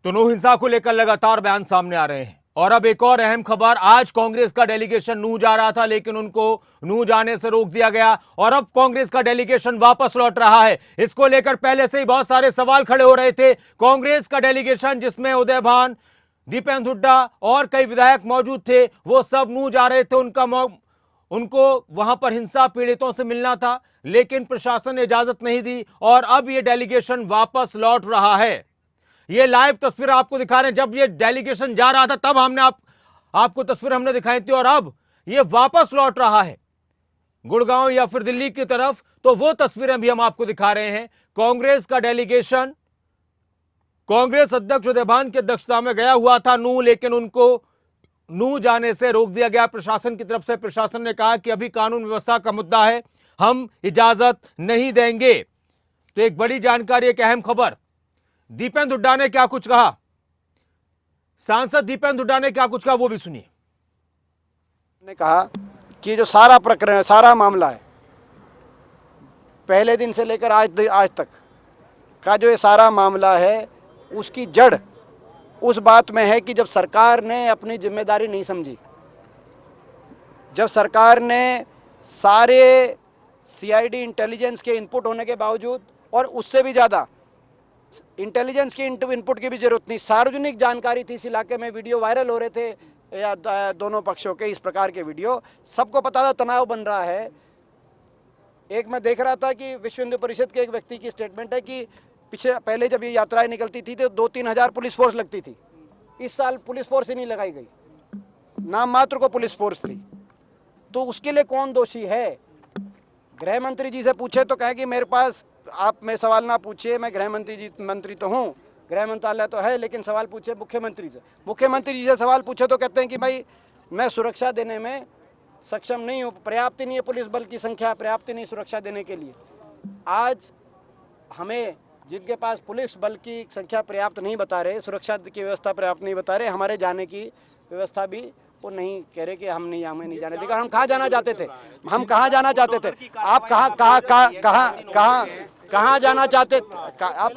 तो नूह हिंसा को लेकर लगातार बयान सामने आ रहे हैं और अब एक और अहम खबर। आज कांग्रेस का डेलीगेशन नूह जा रहा था, लेकिन उनको नूह जाने से रोक दिया गया और अब कांग्रेस का डेलीगेशन वापस लौट रहा है। इसको लेकर पहले से ही बहुत सारे सवाल खड़े हो रहे थे। कांग्रेस का डेलीगेशन जिसमें उदय भान, दीपेंद्र हुड्डा और कई विधायक मौजूद थे, वो सब नूह जा रहे थे। उनको वहां पर हिंसा पीड़ितों से मिलना था, लेकिन प्रशासन ने इजाजत नहीं दी और अब ये डेलीगेशन वापस लौट रहा है। ये लाइव तस्वीर आपको दिखा रहे हैं। जब ये डेलीगेशन जा रहा था तब हमने आपको तस्वीर हमने दिखाई थी और अब ये वापस लौट रहा है गुड़गांव या फिर दिल्ली की तरफ। तो वो तस्वीरें भी हम आपको दिखा रहे हैं। कांग्रेस का डेलीगेशन कांग्रेस अध्यक्ष उदय भान की अध्यक्षता में गया हुआ था नूह, लेकिन उनको नूह जाने से रोक दिया गया प्रशासन की तरफ से। प्रशासन ने कहा कि अभी कानून व्यवस्था का मुद्दा है, हम इजाजत नहीं देंगे। तो एक बड़ी जानकारी, एक अहम खबर। दीपेंद्र हुड्डा ने क्या कुछ कहा, सांसद दीपेंद्र हुड्डा ने क्या कुछ कहा, वो भी सुनिए। ने कहा कि जो सारा प्रकरण है, सारा मामला है, पहले दिन से लेकर आज तक का जो ये सारा मामला है, उसकी जड़ उस बात में है कि जब सरकार ने अपनी जिम्मेदारी नहीं समझी, जब सरकार ने सारे सीआईडी इंटेलिजेंस के इनपुट होने के बावजूद और उससे भी ज़्यादा इंटेलिजेंस की इनपुट की भी जरूरत नहीं, सार्वजनिक जानकारी थी इस इलाके में, वीडियो वायरल हो रहे थे या दोनों पक्षों के इस प्रकार के वीडियो, सबको पता था तनाव बन रहा है। एक मैं देख रहा था कि विश्व हिंदू परिषद के एक व्यक्ति की स्टेटमेंट है कि पहले जब ये यात्राएं निकलती थी तो 2-3 हज़ार पुलिस फोर्स लगती थी। इस साल पुलिस फोर्स ही नहीं लगाई गई, नाम मात्र को पुलिस फोर्स थी। तो उसके लिए कौन दोषी है? गृह मंत्री जी से पूछे तो कहे कि मेरे पास आप में सवाल ना पूछिए, मैं गृह मंत्री तो हूँ, गृह मंत्रालय तो है, लेकिन सवाल पूछे मुख्यमंत्री से। मुख्यमंत्री जी से सवाल पूछे तो कहते हैं कि भाई मैं सुरक्षा देने में सक्षम नहीं हूँ, पर्याप्त नहीं है पुलिस बल की संख्या, पर्याप्त नहीं सुरक्षा देने के लिए। आज हमें जिनके पास पुलिस बल की संख्या पर्याप्त नहीं बता रहे, सुरक्षा की व्यवस्था पर्याप्त नहीं बता रहे, हमारे जाने की व्यवस्था भी वो नहीं कह रहे कि हमें नहीं जाने देगा। हम कहाँ जाना चाहते थे? हम कहाँ जाना चाहते थे? आप कहाँ जाना चाहते आप?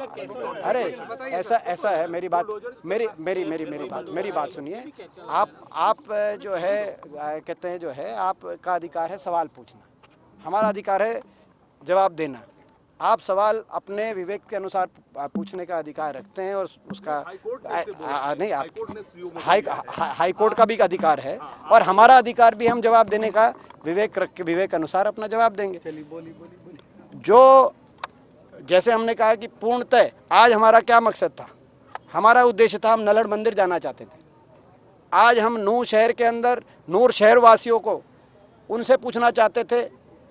अरे ऐसा है, मेरी बात सुनिए। आप जो है कहते हैं, जो है आपका अधिकार है सवाल पूछना, हमारा अधिकार है जवाब देना। आप सवाल अपने विवेक के अनुसार पूछने का अधिकार रखते हैं और उसका नहीं, आप हाई कोर्ट का भी अधिकार है और हमारा अधिकार भी, हम जवाब देने का विवेक अनुसार अपना जवाब देंगे। जो जैसे हमने कहा कि पूर्णतः आज हमारा क्या मकसद था, हमारा उद्देश्य था, हम नलड़ मंदिर जाना चाहते थे। आज हम नूह शहर के अंदर नूर शहर वासियों को उनसे पूछना चाहते थे,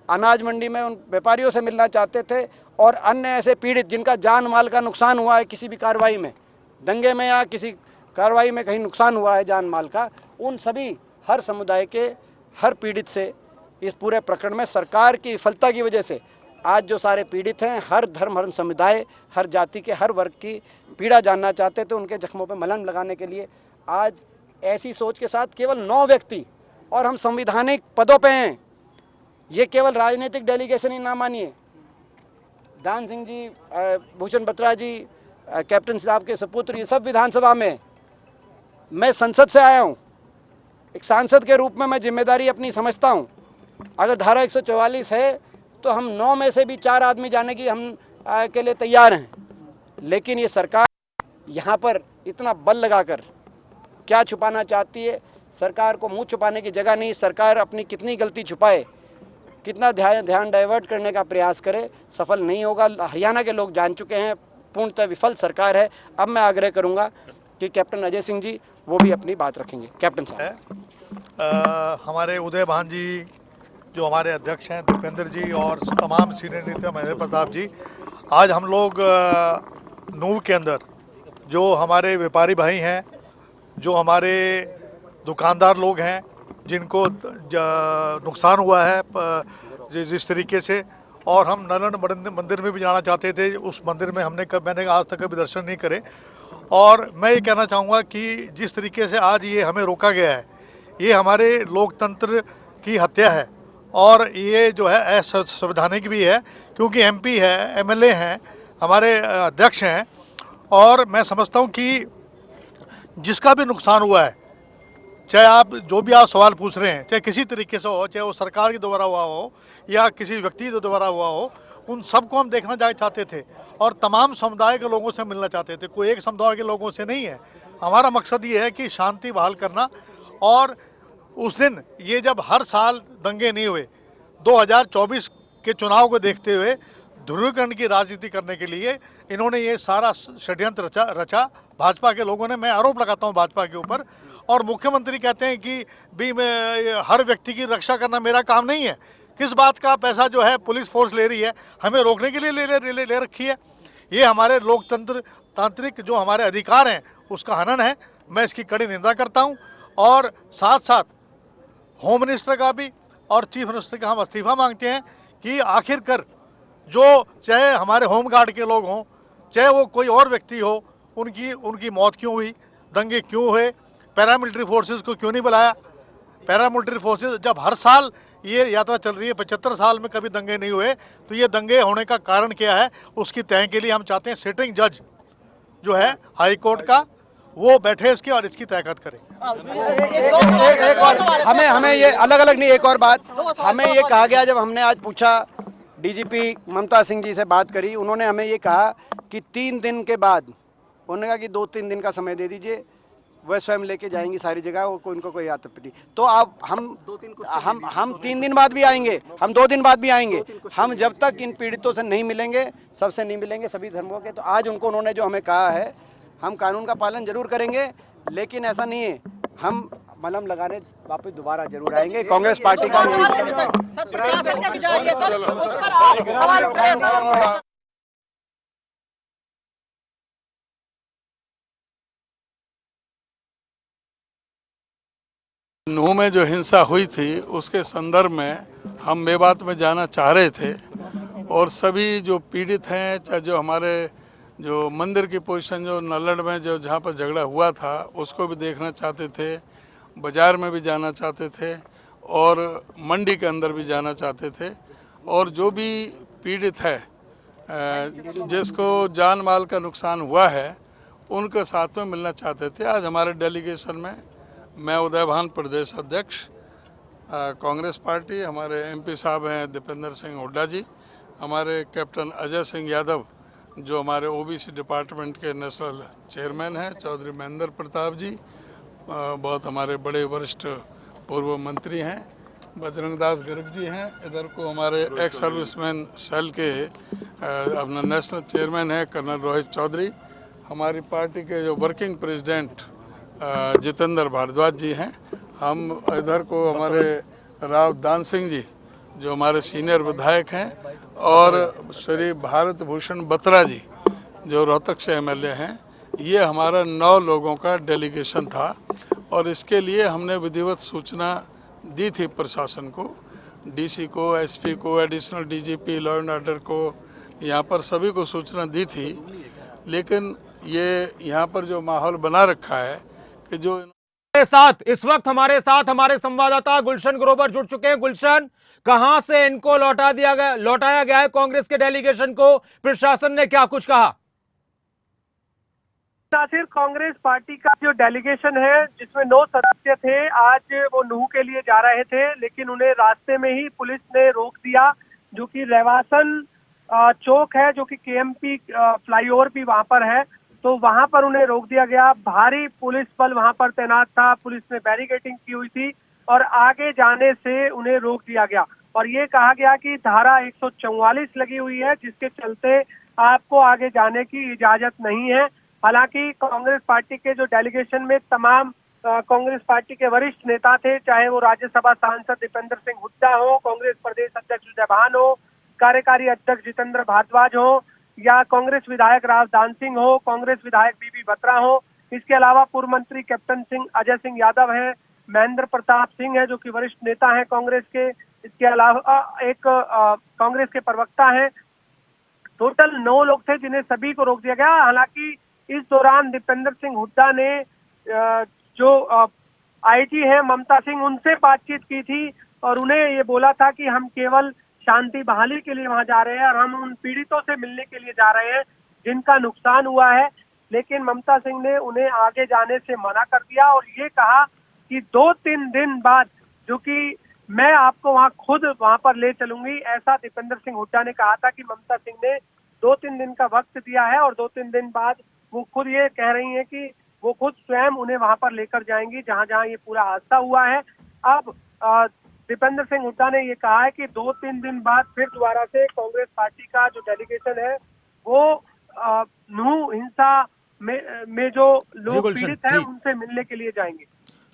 अनाज मंडी में उन व्यापारियों से मिलना चाहते थे और अन्य ऐसे पीड़ित जिनका जान माल का नुकसान हुआ है किसी भी कार्रवाई में, दंगे में या किसी कार्रवाई में कहीं नुकसान हुआ है जान माल का, उन सभी हर समुदाय के हर पीड़ित से इस पूरे प्रकरण में सरकार की विफलता की वजह से आज जो सारे पीड़ित हैं, हर धर्म हर समुदाय हर जाति के हर वर्ग की पीड़ा जानना चाहते थे, उनके जख्मों पर मलहम लगाने के लिए आज ऐसी सोच के साथ केवल 9 व्यक्ति, और हम संवैधानिक पदों पे हैं, ये केवल राजनीतिक डेलीगेशन ही ना मानिए। दान सिंह जी, भूषण बत्रा जी, कैप्टन साहब के सपुत्र, ये सब विधानसभा में, मैं संसद से आया हूँ, एक सांसद के रूप में मैं जिम्मेदारी अपनी समझता हूँ। अगर धारा 144 है तो हम 9 में से भी 4 आदमी जाने की हम के लिए तैयार हैं, लेकिन ये सरकार यहाँ पर इतना बल लगाकर क्या छुपाना चाहती है? सरकार को मुंह छुपाने की जगह नहीं, सरकार अपनी कितनी गलती छुपाए, कितना ध्यान डाइवर्ट करने का प्रयास करे, सफल नहीं होगा। हरियाणा के लोग जान चुके हैं, पूर्णतः विफल सरकार है। अब मैं आग्रह करूंगा कि कैप्टन अजय सिंह जी वो भी अपनी बात रखेंगे। कैप्टन साहब, हमारे उदय भान जी जो हमारे अध्यक्ष हैं, दीपेंद्र जी और तमाम सीनियर नेता महेंद्र प्रताप जी, आज हम लोग नूह के अंदर जो हमारे व्यापारी भाई हैं, जो हमारे दुकानदार लोग हैं, जिनको नुकसान हुआ है जिस तरीके से, और हम नलड़ मंदिर में भी जाना चाहते थे, उस मंदिर में मैंने आज तक कभी दर्शन नहीं करे। और मैं ये कहना चाहूँगा कि जिस तरीके से आज ये हमें रोका गया है, ये हमारे लोकतंत्र की हत्या है और ये जो है असंवैधानिक भी है, क्योंकि एमपी है, एमएलए हैं, हमारे अध्यक्ष हैं, और मैं समझता हूँ कि जिसका भी नुकसान हुआ है, चाहे आप जो भी आप सवाल पूछ रहे हैं, चाहे किसी तरीके से हो, चाहे वो सरकार के द्वारा हुआ हो या किसी व्यक्ति के द्वारा हुआ हो, उन सबको हम देखना चाहते थे और तमाम समुदाय के लोगों से मिलना चाहते थे। कोई एक समुदाय के लोगों से नहीं है। हमारा मकसद ये है कि शांति बहाल करना। और उस दिन ये जब हर साल दंगे नहीं हुए, 2024 के चुनाव को देखते हुए ध्रुवीकरण की राजनीति करने के लिए इन्होंने ये सारा षड्यंत्र रचा भाजपा के लोगों ने। मैं आरोप लगाता हूं भाजपा के ऊपर। और मुख्यमंत्री कहते हैं कि भी मैं हर व्यक्ति की रक्षा करना मेरा काम नहीं है। किस बात का पैसा जो है पुलिस फोर्स ले रही है, हमें रोकने के लिए ले रखी है। ये हमारे तांत्रिक जो हमारे अधिकार हैं उसका हनन है। मैं इसकी कड़ी निंदा करता हूं। और साथ साथ होम मिनिस्टर का भी और चीफ मिनिस्टर का हम इस्तीफा मांगते हैं कि आखिरकार जो चाहे हमारे होम गार्ड के लोग हों, चाहे वो कोई और व्यक्ति हो, उनकी मौत क्यों हुई, दंगे क्यों हुए, पैरामिलिट्री फोर्सेस को क्यों नहीं बुलाया। पैरामिलिट्री फोर्सेस जब हर साल ये यात्रा चल रही है, 75 साल में कभी दंगे नहीं हुए, तो ये दंगे होने का कारण क्या है, उसकी तय के लिए हम चाहते हैं सिटिंग जज जो है हाई कोर्ट का, वो बैठे इसके और इसकी तहकीकात करें। एक और हमें ये अलग अलग नहीं, एक और बात हमें ये कहा गया, जब हमने आज पूछा डीजीपी ममता सिंह जी से बात करी, उन्होंने हमें ये कहा कि 3 दिन के बाद, उन्होंने कहा कि 2-3 दिन का समय दे दीजिए, वह स्वयं लेके जाएंगी सारी जगह, वो इनको कोई आपत्ति। तो आप हम 3 दिन बाद भी आएंगे, हम 2 दिन बाद भी आएंगे, हम जब तक इन पीड़ितों से नहीं मिलेंगे, सबसे नहीं मिलेंगे, सभी धर्मों के। तो आज उन्होंने जो हमें कहा है, हम कानून का पालन जरूर करेंगे, लेकिन ऐसा नहीं है, हम मलहम लगाने वापस दोबारा जरूर आएंगे। कांग्रेस पार्टी का नूह में जो हिंसा हुई थी उसके संदर्भ में हम मेवात में जाना चाह रहे थे और सभी जो पीड़ित हैं, चाहे जो हमारे जो मंदिर की पोजीशन जो नल्लड़ में जो जहाँ पर झगड़ा हुआ था उसको भी देखना चाहते थे, बाजार में भी जाना चाहते थे और मंडी के अंदर भी जाना चाहते थे। और जो भी पीड़ित है, जिसको जान माल का नुकसान हुआ है, उनके साथ में मिलना चाहते थे। आज हमारे डेलीगेशन में मैं उदयभान प्रदेश अध्यक्ष कांग्रेस पार्टी, हमारे एमपी साहब हैं दीपेंद्र सिंह हुड्डा जी, हमारे कैप्टन अजय सिंह यादव जो हमारे ओबीसी डिपार्टमेंट के नेशनल चेयरमैन हैं, चौधरी महेंद्र प्रताप जी, बहुत हमारे बड़े वरिष्ठ पूर्व मंत्री हैं, बजरंग दास गर्ग जी हैं, इधर को हमारे एक्स सर्विसमैन सेल के अपना नेशनल चेयरमैन है कर्नल रोहित चौधरी, हमारी पार्टी के जो वर्किंग प्रेसिडेंट जितेंद्र भारद्वाज जी हैं, हम इधर को हमारे राव दान सिंह जी जो हमारे सीनियर विधायक हैं, और श्री भारत भूषण बत्रा जी जो रोहतक से एमएलए हैं। ये हमारा 9 लोगों का डेलीगेशन था और इसके लिए हमने विधिवत सूचना दी थी प्रशासन को, डीसी को, एसपी को, additional DGP law and order को, यहाँ पर सभी को सूचना दी थी। लेकिन ये यहाँ पर जो माहौल बना रखा है कि जो इस वक्त हमारे साथ हमारे संवाददाता गुलशन ग्रोवर जुड़ चुके हैं। गुलशन, कहां से इनको लौटाया गया है कांग्रेस के डेलीगेशन को, प्रशासन ने क्या कुछ कहा? नासिर, कांग्रेस पार्टी का जो डेलीगेशन है जिसमें 9 सदस्य थे, आज वो नूह के लिए जा रहे थे, लेकिन उन्हें रास्ते में ही पुलिस ने रोक दिया, जो कि रेवासन चौक है, जो कि केएमपी फ्लाईओवर भी वहां पर है, तो वहां पर उन्हें रोक दिया गया। भारी पुलिस बल वहां पर तैनात था, पुलिस ने बैरिकेडिंग की हुई थी और आगे जाने से उन्हें रोक दिया गया और ये कहा गया कि धारा 144 लगी हुई है, जिसके चलते आपको आगे जाने की इजाजत नहीं है। हालांकि कांग्रेस पार्टी के जो डेलीगेशन में तमाम कांग्रेस पार्टी के वरिष्ठ नेता थे, चाहे वो राज्यसभा सांसद दीपेंद्र सिंह हुड्डा हो, कांग्रेस प्रदेश अध्यक्ष उदयभान हो, कार्यकारी अध्यक्ष जितेंद्र भारद्वाज हो, या कांग्रेस विधायक राव दान सिंह हो, कांग्रेस विधायक बीबी बत्रा हो, इसके अलावा पूर्व मंत्री कैप्टन सिंह अजय सिंह यादव हैं, महेंद्र प्रताप सिंह है जो कि वरिष्ठ नेता हैं कांग्रेस के, इसके अलावा एक कांग्रेस के प्रवक्ता हैं। टोटल 9 लोग थे जिन्हें सभी को रोक दिया गया। हालांकि इस दौरान दीपेंद्र सिंह हुड्डा ने जो आईजी है ममता सिंह, उनसे बातचीत की थी और उन्हें ये बोला था कि हम केवल शांति बहाली के लिए वहां जा रहे हैं और हम उन पीड़ितों से मिलने के लिए जा रहे हैं जिनका नुकसान हुआ है। लेकिन ममता सिंह ने उन्हें आगे जाने से मना कर दिया और ये कहा कि 2-3 दिन बाद, जो कि मैं आपको वहां खुद वहां पर ले चलूंगी, ऐसा दीपेंद्र सिंह हुड्डा ने कहा था कि ममता सिंह ने 2-3 दिन का वक्त दिया है और 2-3 दिन बाद वो खुद ये कह रही हैं कि वो खुद स्वयं उन्हें वहां पर लेकर जाएंगी जहां जहां ये पूरा हादसा हुआ है। अब दीपेंद्र सिंह हुड्डा ने ये कहा है कि 2-3 दिन बाद फिर दोबारा से कांग्रेस पार्टी का जो डेलीगेशन है वो नूह हिंसा में जो लोग गुलशन, पीड़ित हैं ठीक। उनसे मिलने के लिए जाएंगे।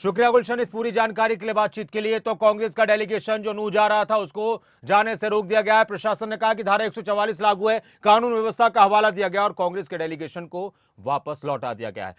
शुक्रिया गुलशन इस पूरी जानकारी के लिए, बातचीत के लिए। तो कांग्रेस का डेलीगेशन जो नूह जा रहा था उसको जाने से रोक दिया गया है। प्रशासन ने कहा कि धारा 144 लागू है, कानून व्यवस्था का हवाला दिया गया और कांग्रेस के डेलीगेशन को वापस लौटा दिया गया है।